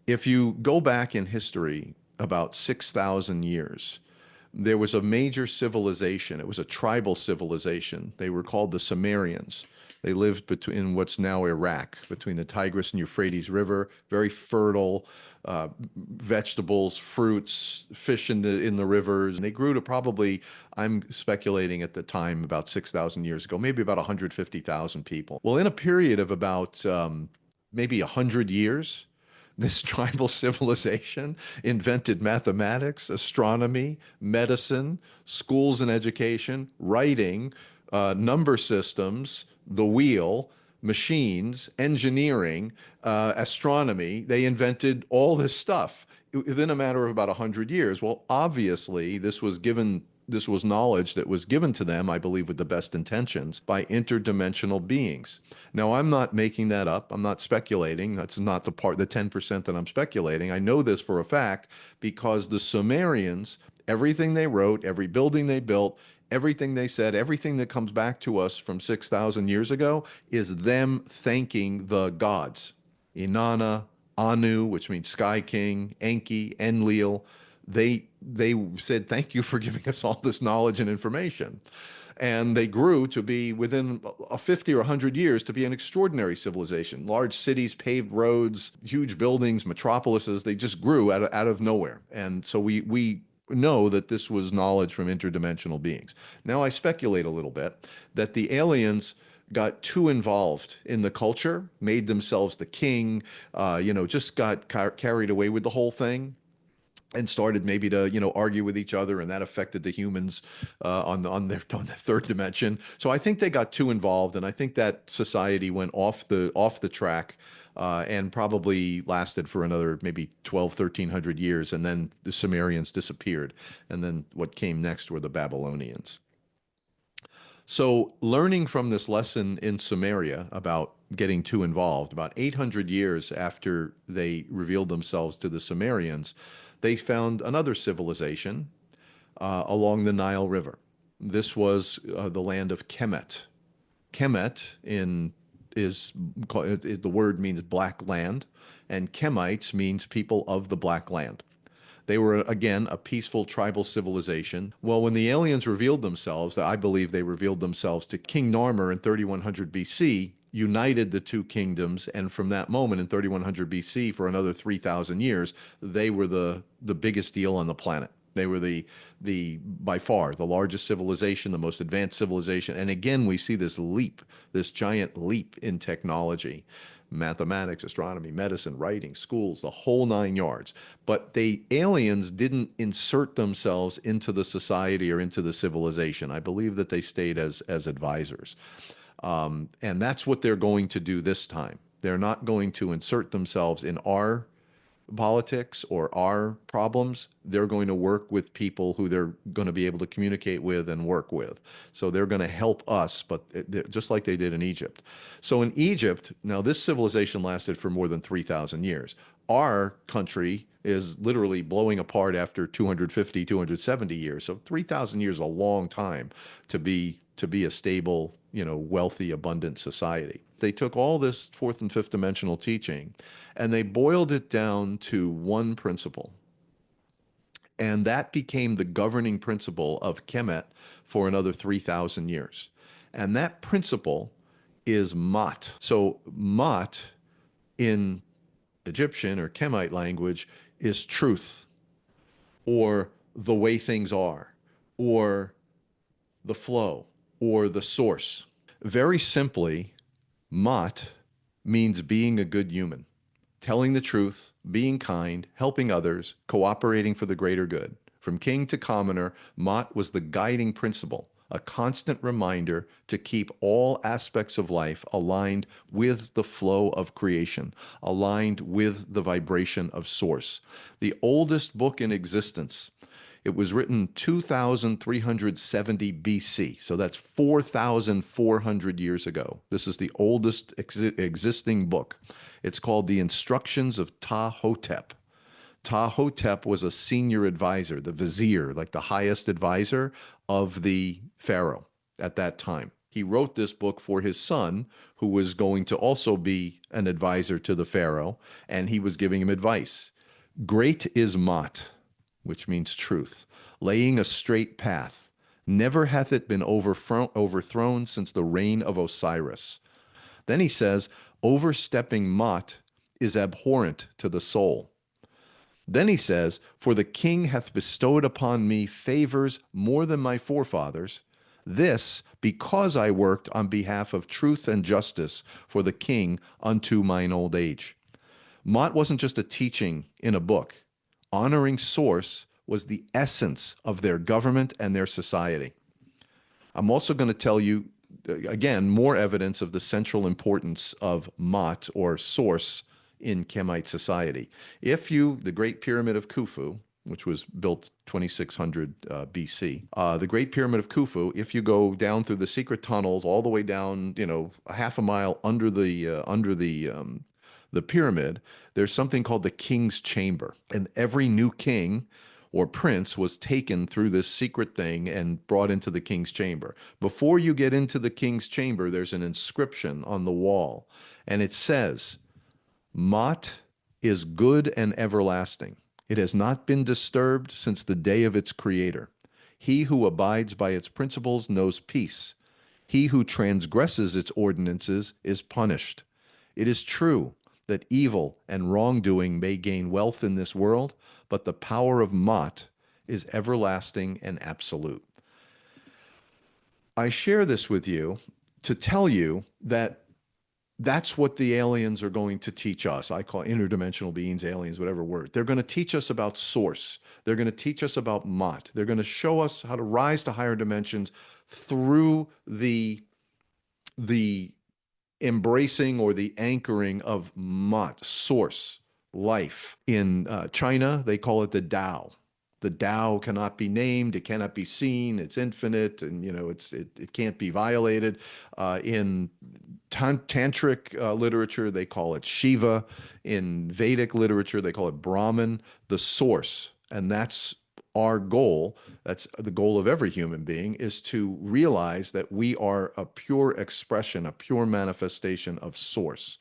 If you go back in history about 6,000 years, there was a major civilization. It was a tribal civilization. They were called the Sumerians. They lived between what's now Iraq, between the Tigris and Euphrates River. Very fertile, vegetables, fruits, fish in the rivers. And they grew to probably, I'm speculating at the time, about 6,000 years ago, maybe about 150,000 people. Well, in a period of about maybe 100 years, this tribal civilization invented mathematics, astronomy, medicine, schools and education, writing, number systems, the wheel, machines, engineering, astronomy. They invented all this stuff within a matter of about 100 years. Well, obviously, this was knowledge that was given to them, I believe, with the best intentions by interdimensional beings. Now, I'm not making that up. I'm not speculating. That's not the 10% that I'm speculating. I know this for a fact because the Sumerians, everything they wrote, every building they built, everything they said, everything that comes back to us from 6,000 years ago is them thanking the gods. Inanna, Anu, which means Sky King, Enki, Enlil. They said, thank you for giving us all this knowledge and information. And they grew to be within a 50 or 100 years to be an extraordinary civilization. Large cities, paved roads, huge buildings, metropolises, they just grew out of nowhere. And so we know that this was knowledge from interdimensional beings. Now I speculate a little bit that the aliens got too involved in the culture, made themselves the king, just got carried away with the whole thing and started maybe to argue with each other, and that affected the humans on the third dimension. So I think they got too involved, and I think that society went off the track, and probably lasted for another maybe 12, 1300 years, and then the Sumerians disappeared, and then what came next were the Babylonians. So, learning from this lesson in Sumeria about getting too involved, about 800 years after they revealed themselves to the Sumerians, they found another civilization along the Nile River. This was the land of Kemet. Kemet the word means black land, and Kemites means people of the black land. They were, again, a peaceful tribal civilization. Well, when the aliens revealed themselves, I believe they revealed themselves to King Narmer in 3100 BC, united the two kingdoms, and from that moment in 3100 BC, for another 3,000 years, they were the biggest deal on the planet. They were the by far the largest civilization, the most advanced civilization. And again, we see this leap, this giant leap in technology, mathematics, astronomy, medicine, writing, schools, the whole nine yards. But the aliens didn't insert themselves into the society or into the civilization. I believe that they stayed as advisors. And that's what they're going to do this time. They're not going to insert themselves in our politics or our problems. They're going to work with people who they're going to be able to communicate with and work with. So they're going to help us, but just like they did in Egypt. So in Egypt, now this civilization lasted for more than 3,000 years. Our country is literally blowing apart after 250, 270 years. So 3,000 years is a long time to be a stable, wealthy, abundant society. They took all this fourth and fifth dimensional teaching and they boiled it down to one principle. And that became the governing principle of Kemet for another 3,000 years. And that principle is Mat. So Mat in Egyptian or Kemite language is truth, or the way things are, or the flow, or the source. Very simply, Mat means being a good human, telling the truth, being kind, helping others, cooperating for the greater good. From king to commoner, Mat was the guiding principle, a constant reminder to keep all aspects of life aligned with the flow of creation, aligned with the vibration of source. The oldest book in existence, it was written 2370 BC, so that's 4,400 years ago. This is the oldest existing book. It's called The Instructions of Ptah-hotep. Ptah-hotep was a senior advisor, the vizier, like the highest advisor of the pharaoh at that time. He wrote this book for his son, who was going to also be an advisor to the Pharaoh, and he was giving him advice. Great is Mot, which means truth, laying a straight path. Never hath it been overthrown since the reign of Osiris. Then he says, overstepping Mot is abhorrent to the soul. Then he says, for the king hath bestowed upon me favors more than my forefathers. This because I worked on behalf of truth and justice for the king unto mine old age. Mott wasn't just a teaching in a book. Honoring source was the essence of their government and their society. I'm also going to tell you, again, more evidence of the central importance of Mott or source in Kemite society. The Great Pyramid of Khufu, which was built 2600 BC, the Great Pyramid of Khufu, if you go down through the secret tunnels all the way down, a half a mile under the pyramid, there's something called the King's Chamber, and every new king or prince was taken through this secret thing and brought into the king's chamber. Before you get into the king's chamber, there's an inscription on the wall, and it says, Mot is good and everlasting. It has not been disturbed since the day of its creator. He who abides by its principles knows peace. He who transgresses its ordinances is punished. It is true that evil and wrongdoing may gain wealth in this world, but the power of Mot is everlasting and absolute. I share this with you to tell you that that's what the aliens are going to teach us. I call it interdimensional beings, aliens, whatever word. They're going to teach us about source. They're going to teach us about Mot. They're going to show us how to rise to higher dimensions through the embracing or the anchoring of Mot, source, life. In China, they call it the Tao. The Tao cannot be named, it cannot be seen, it's infinite, and it can't be violated. In tantric literature, they call it Shiva. In Vedic literature, they call it Brahman, the source. And that's our goal. That's the goal of every human being, is to realize that we are a pure expression, a pure manifestation of source.